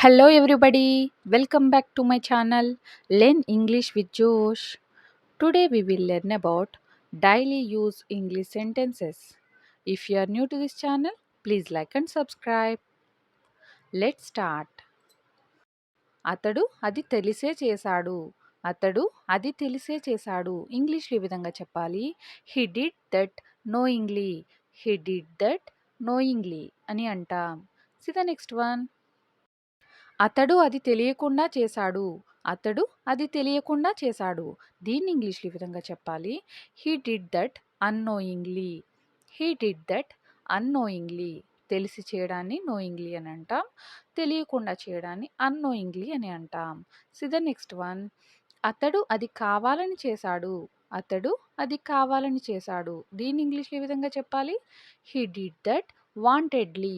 Hello, everybody. Welcome back to my channel Learn English with Josh. Today, we will learn about daily use English sentences. If you are new to this channel, please like and subscribe. Let's start. అతడు అది తెలిసే చేశాడు. అతడు అది తెలిసే చేశాడు. ఇంగ్లీష్లో ఈ విధంగా చెప్పాలి. He did that knowingly. He did that knowingly అని అంటాం. See the next one. అతడు అది తెలియకుండా చేశాడు. అతడు అది తెలియకుండా చేశాడు. దీన్ని ఇంగ్లీష్లో ఈ విధంగా చెప్పాలి. He did that annoyingly. He did that annoyingly. తెలిసి చేయడాన్ని నోయింగ్లీ అని అంటాం. తెలియకుండా చేయడాన్ని అన్నోయింగ్లీ అని అంటాం. See the next one. అతడు అది కావాలని చేశాడు. అతడు అది కావాలని చేశాడు. దీన్ని ఇంగ్లీష్లో ఈ విధంగా చెప్పాలి. He did that wantedly.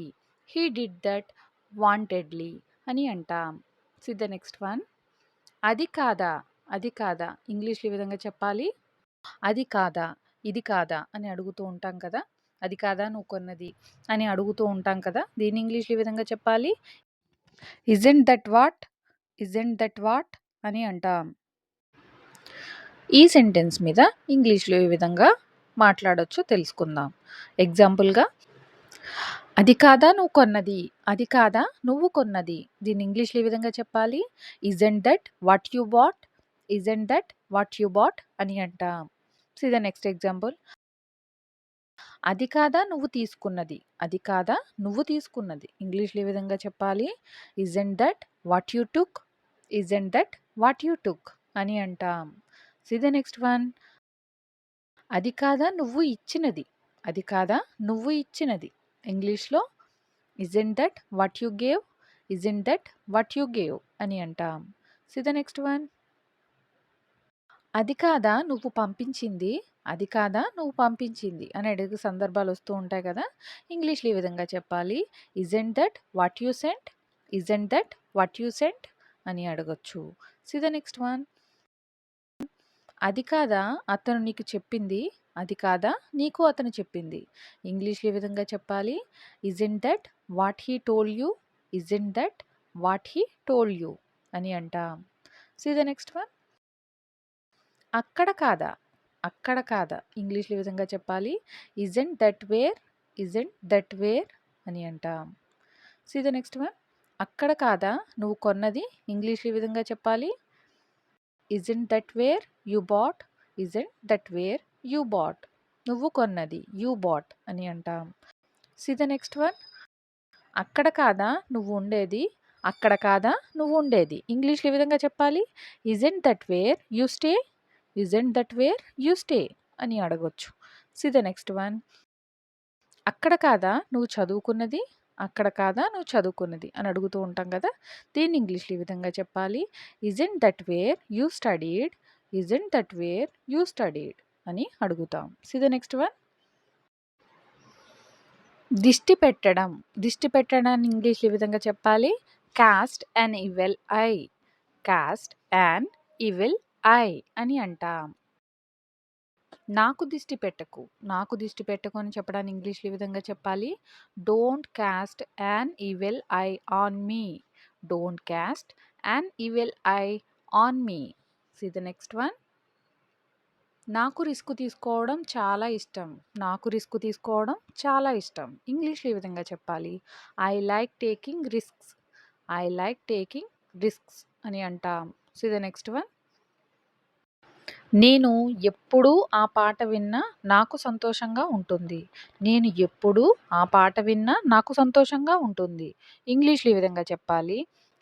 He did that wantedly అని అంటాం. See the next one. అది కాదా. అది కాదా. ఇంగ్లీష్లో ఈ విధంగా చెప్పాలి. అది కాదా, ఇది కాదా అని అడుగుతూ ఉంటాం కదా. అది కాదా నువ్వు కొన్నది అని అడుగుతూ ఉంటాం కదా. దీన్ని ఇంగ్లీష్లో ఈ విధంగా చెప్పాలి. Isn't that what. Isn't that what అని అంటాం. ఈ సెంటెన్స్ మీద ఇంగ్లీష్లో ఈ విధంగా మాట్లాడొచ్చు తెలుసుకుందాం. ఎగ్జాంపుల్గా, అది కాదా నువ్వు కొన్నది. అది కాదా నువ్వు కొన్నది. దీన్ని ఇంగ్లీష్లో ఈ విధంగా చెప్పాలి. Isn't that what you bought. Isn't that what you bought అని అంటాం. See the next example. అది కాదా నువ్వు తీసుకున్నది. అది కాదా నువ్వు తీసుకున్నది. ఇంగ్లీష్లో ఈ విధంగా చెప్పాలి. Isn't that what you took. Isn't that what you టుక్ అని అంటాం. See the next one. అది కాదా నువ్వు ఇచ్చినది. అది కాదా నువ్వు ఇచ్చినది. ఇంగ్లీష్లో isn't that what you gave. Isn't that what you gave అని అంటాం. See the next one. అది కాదా నువ్వు పంపించింది. అది కాదా నువ్వు పంపించింది అని అడిగే సందర్భాలు వస్తూ ఉంటాయి కదా. ఇంగ్లీష్లో ఈ విధంగా చెప్పాలి. Isn't that what you sent. Isn't that what you sent అని అడగొచ్చు. See the next one. అది కాదా అతను నీకు చెప్పింది. అది కాదా నీకు అతను చెప్పింది. ఇంగ్లీష్లో ఈ విధంగా చెప్పాలి. Isn't that what he told you. Isn't that what he told you అని అంటాం. See the next one. అక్కడ కాదా. అక్కడ కాదా. ఇంగ్లీష్లో ఈ విధంగా చెప్పాలి. Isn't that where. Isn't that where అని అంటాం. See the next one. అక్కడ కాదా నువ్వు కొన్నది. ఇంగ్లీష్లో ఈ విధంగా చెప్పాలి. Isn't that where you bought. Isn't that where you bought. నువ్వు కొన్నది యూ బాట్ అని అంటాం. See the next one. అక్కడ కాదా నువ్వు ఉండేది. అక్కడ కాదా నువ్వు ఉండేది. ఇంగ్లీష్లో ఈ విధంగా చెప్పాలి. Isn't that where you stay. Isn't that where you stay అని అడగొచ్చు. See the next one. అక్కడ కాదా నువ్వు చదువుకున్నది. అక్కడ కాదా నువ్వు చదువుకున్నది అని అడుగుతూ ఉంటాం కదా. దీన్ని ఇంగ్లీష్లో ఈ విధంగా చెప్పాలి. Isn't that where you studied. Isn't that where you studied అని అడుగుతాం. C the next one. దిష్టి పెట్టడం. దిష్టి పెట్టడాన్ని ఇంగ్లీష్లో ఈ విధంగా చెప్పాలి. Cost an evil eye. Cost an evil eye అని అంటాం. నాకు దిష్టి పెట్టకు. నాకు దిష్టి పెట్టకు అని చెప్పడాన్ని ఇంగ్లీష్లో ఈ విధంగా చెప్పాలి. Don't cost an evil eye on me. Don't cost an evil eye on me. C the next one. నాకు రిస్క్ తీసుకోవడం చాలా ఇష్టం. నాకు రిస్క్ తీసుకోవడం చాలా ఇష్టం. ఇంగ్లీష్లో ఈ విధంగా చెప్పాలి. I like taking risks. I like taking risks అని అంటాం. See the next one. నేను ఎప్పుడూ ఆ పాట విన్నా నాకు సంతోషంగా ఉంటుంది. నేను ఎప్పుడూ ఆ పాట విన్నా నాకు సంతోషంగా ఉంటుంది. ఇంగ్లీష్లో ఈ విధంగా చెప్పాలి.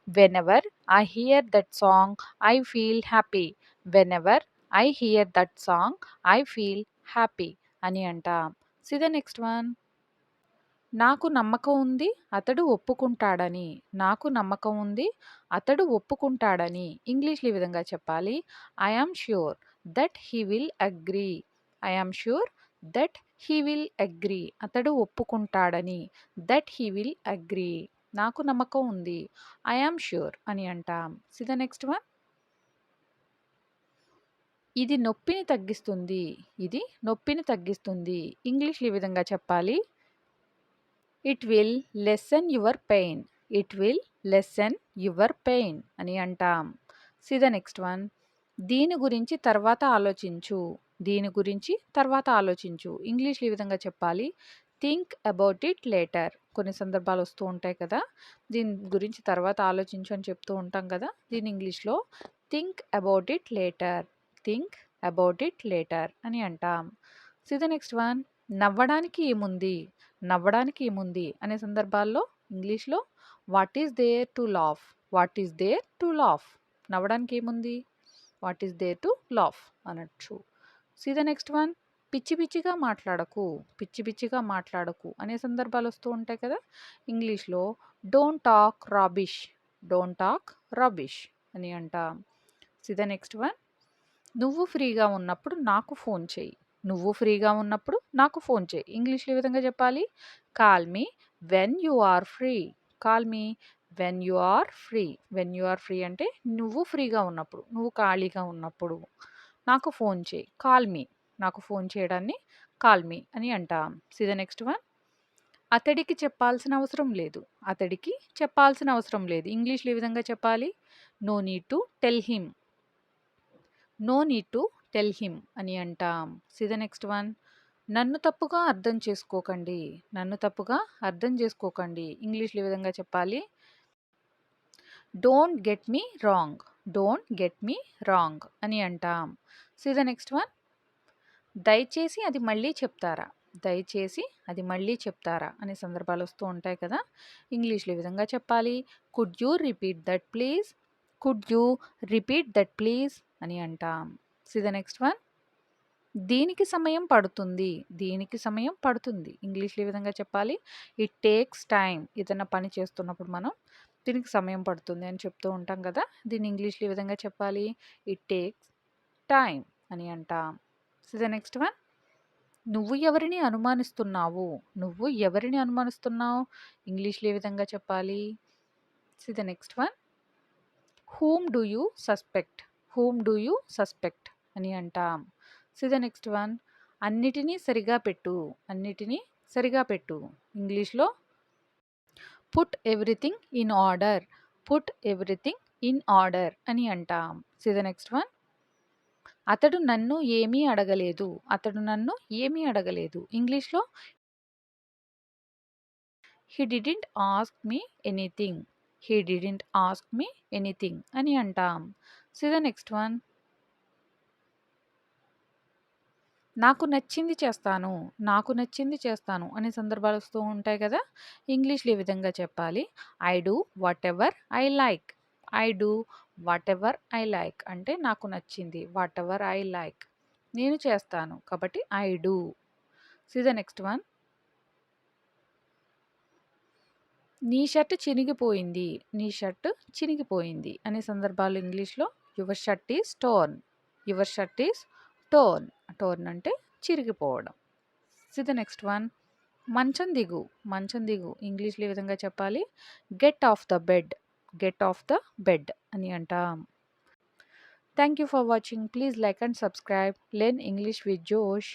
Whenever I here that song I feel happy. Whenever I here that song I feel happy అని అంటాం. See the next one. నాకు నమ్మకం ఉంది అతడు ఒప్పుకుంటాడని. నాకు నమ్మకం ఉంది అతడు ఒప్పుకుంటాడని. ఇంగ్లీష్లో ఈ విధంగా చెప్పాలి. I am sure that he will agree. I am sure that he will agree. అతడు ఒప్పుకుంటాడని. That he will agree. నాకు నమ్మకం ఉంది. ఐ యామ్ ష్యూర్ అని అంటాం. See the next one. ఇది నొప్పిని తగ్గిస్తుంది. ఇది నొప్పిని తగ్గిస్తుంది. ఇంగ్లీష్లో ఈ విధంగా చెప్పాలి. It will lesson your pain. It will lesson your pain అని అంటాం. See the next one. దీని గురించి తర్వాత ఆలోచించు. దీని గురించి తర్వాత ఆలోచించు. ఇంగ్లీష్‌లో ఈ విధంగా చెప్పాలి. Think about it later. కొన్ని సందర్భాలు వస్తూ ఉంటాయి కదా! దీని గురించి తర్వాత ఆలోచించు అని చెప్తూ ఉంటాం కదా! దీన్ని ఇంగ్లీష్‌లో think about it later. Think about it later అని అంటాం. See the next one. నవ్వడానికి ఏముంది? నవ్వడానికి ఏముంది అనే సందర్భాల్లో ఇంగ్లీష్‌లో what is there to laugh? What is there to laugh? నవ్వడానికి ఏముంది? What is there to laugh అనొచ్చు. See the next one. పిచ్చి పిచ్చిగా మాట్లాడకు. పిచ్చి పిచ్చిగా మాట్లాడకు అనే సందర్భాలు వస్తూ ఉంటాయి కదా! ఇంగ్లీష్‌లో don't talk rubbish. Don't talk rubbish అని అంటాం. See the next one. నువ్వు ఫ్రీగా ఉన్నప్పుడు నాకు ఫోన్ చెయ్యి. నువ్వు ఫ్రీగా ఉన్నప్పుడు నాకు ఫోన్ చెయ్యి. ఇంగ్లీష్‌లో ఏ విధంగా చెప్పాలి? Call me when you are free. Call me when you are free. When you are free అంటే నువ్వు ఫ్రీగా ఉన్నప్పుడు, నువ్వు ఖాళీగా ఉన్నప్పుడు నాకు ఫోన్ చెయ్యి. Call me. నాకు ఫోన్ చేయడాన్ని కాల్ మీ అని అంటాం. See the next one. అతడికి చెప్పాల్సిన అవసరం లేదు. అతడికి చెప్పాల్సిన అవసరం లేదు. ఇంగ్లీష్‌లో ఏ విధంగా చెప్పాలి? No need to tell him. No need to tell him అని అంటాం. See the next one. నన్ను తప్పుగా అర్థం చేసుకోకండి. నన్ను తప్పుగా అర్థం చేసుకోకండి. ఇంగ్లీష్‌లో ఏ విధంగా చెప్పాలి? Don't get me wrong. Don't get me wrong అని అంటాం. See the next one. దయచేసి అది మళ్ళీ చెప్తారా? దయచేసి అది మళ్ళీ చెప్తారా అనే సందర్భాలు వస్తూ ఉంటాయి కదా! ఇంగ్లీష్‌లో ఈ విధంగా చెప్పాలి. Could you repeat that please? Could you repeat that please అని అంటాం. See the next one. దీనికి సమయం పడుతుంది. దీనికి సమయం పడుతుంది. ఇంగ్లీష్‌లో ఏ విధంగా చెప్పాలి? It takes time. ఏదైనా పని చేస్తున్నప్పుడు మనం దీనికి సమయం పడుతుంది అని చెప్తూ ఉంటాం కదా! దీన్ని ఇంగ్లీష్‌లో ఏ విధంగా చెప్పాలి? ఇట్ టేక్స్ టైమ్ అని అంటాం. See the next one. నువ్వు ఎవరిని అనుమానిస్తున్నావు? నువ్వు ఎవరిని అనుమానిస్తున్నావు? ఇంగ్లీష్‌లో ఏ విధంగా చెప్పాలి? C the next one. Whom do you suspect? Whom do you suspect అని అంటాం. See the next one. అన్నిటినీ సరిగా పెట్టు. అన్నిటినీ సరిగా పెట్టు. ఇంగ్లీష్‌లో put everything in order. Put everything in order అని అంటాం. See the next one. అతడు నన్ను ఏమీ అడగలేదు. అతడు నన్ను ఏమీ అడగలేదు. ఇంగ్లీష్‌లో హి డిడ్n't ఆస్క్ మీ ఎనీథింగ్. హి డిడ్n't ఆస్క్ మీ ఎనీథింగ్ అని అంటాం. See the next one. నాకు నచ్చింది చేస్తాను. నాకు నచ్చింది చేస్తాను అనే సందర్భాలు వస్తూ ఉంటాయి కదా! ఇంగ్లీష్‌లో ఈ విధంగా చెప్పాలి. I do whatever I like. I do whatever I like అంటే నాకు నచ్చింది. వాటెవర్ ఐ లైక్ నేను చేస్తాను. కాబట్టి I do. See the next one. నీ షర్ట్ చినిగిపోయింది. నీ షర్ట్ చినిగిపోయింది అనే సందర్భాలు ఇంగ్లీష్‌లో your shirt is torn. Your shirt is torn. Torn అంటే చిరిగిపోవడం. See the next one. మంచం దిగు. మంచం దిగు. ఇంగ్లీష్‌లో ఏ విధంగా చెప్పాలి? Get off the bed. Get off the bed అని అంటాం. Thank you for watching. Please like and subscribe. Learn English with జోష్.